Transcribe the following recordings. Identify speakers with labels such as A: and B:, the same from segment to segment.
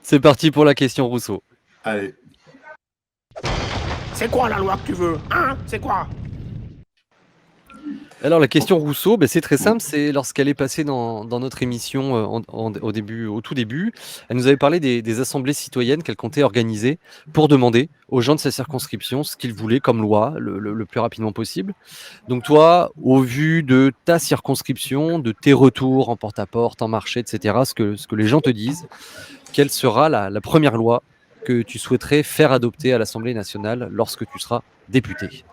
A: C'est parti pour la question Rousseau.
B: Allez.
C: C'est quoi la loi que tu veux? Hein? C'est quoi?
A: Alors la question Rousseau, c'est très simple, c'est lorsqu'elle est passée dans notre émission, au tout début, elle nous avait parlé des assemblées citoyennes qu'elle comptait organiser pour demander aux gens de sa circonscription ce qu'ils voulaient comme loi le plus rapidement possible. Donc toi, au vu de ta circonscription, de tes retours en porte-à-porte, en marché, et cetera, ce que les gens te disent, quelle sera la première loi que tu souhaiterais faire adopter à l'Assemblée nationale lorsque tu seras député?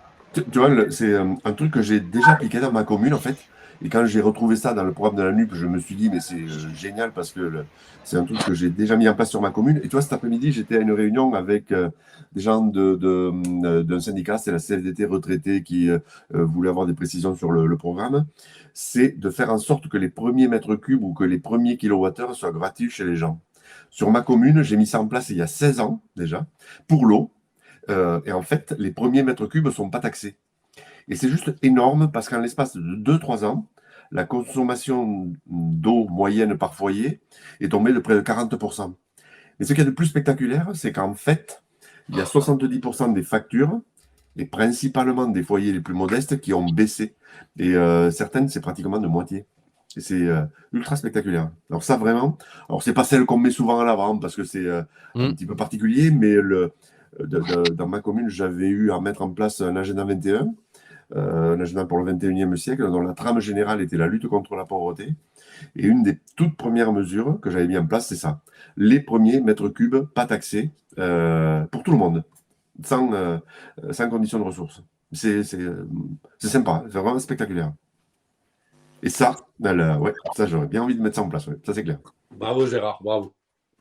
B: Tu vois, c'est un truc que j'ai déjà appliqué dans ma commune, en fait. Et quand j'ai retrouvé ça dans le programme de la NUP, je me suis dit, mais c'est génial parce que c'est un truc que j'ai déjà mis en place sur ma commune. Et tu vois, cet après-midi, j'étais à une réunion avec des gens d'un syndicat, c'est la CFDT retraité qui voulait avoir des précisions sur le programme. C'est de faire en sorte que les premiers mètres cubes ou que les premiers kilowattheures soient gratuits chez les gens. Sur ma commune, j'ai mis ça en place il y a 16 ans déjà, pour l'eau. Et en fait, les premiers mètres cubes ne sont pas taxés. Et c'est juste énorme parce qu'en l'espace de 2-3 ans, la consommation d'eau moyenne par foyer est tombée de près de 40%. Mais ce qu'il y a de plus spectaculaire, c'est qu'en fait, il y a 70% des factures, et principalement des foyers les plus modestes, qui ont baissé. Et certaines, c'est pratiquement de moitié. Et c'est ultra spectaculaire. Alors ça, vraiment, alors c'est pas celle qu'on met souvent à l'avant parce que c'est un
A: Mmh.
B: petit peu particulier, mais dans ma commune, j'avais eu à mettre en place un agenda 21, un agenda pour le 21e siècle, dont la trame générale était la lutte contre la pauvreté. Et une des toutes premières mesures que j'avais mis en place, c'est ça. Les premiers mètres cubes pas taxés pour tout le monde, sans condition de ressources. C'est sympa, c'est vraiment spectaculaire. Et ça, ouais, ça j'aurais bien envie de mettre ça en place, ouais, ça c'est clair.
D: Bravo Gérard, bravo.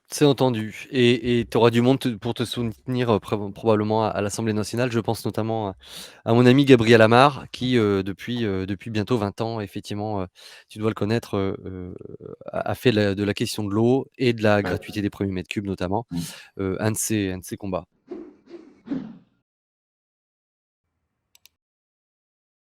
A: C'est entendu et tu auras du monde pour te soutenir, probablement à l'Assemblée nationale. Je pense notamment à mon ami Gabriel Amar qui, depuis bientôt 20 ans, effectivement, tu dois le connaître, a fait de la question de l'eau et de la
B: Ouais.
A: gratuité des premiers mètres cubes notamment,
B: Mm.
A: un de ses combats.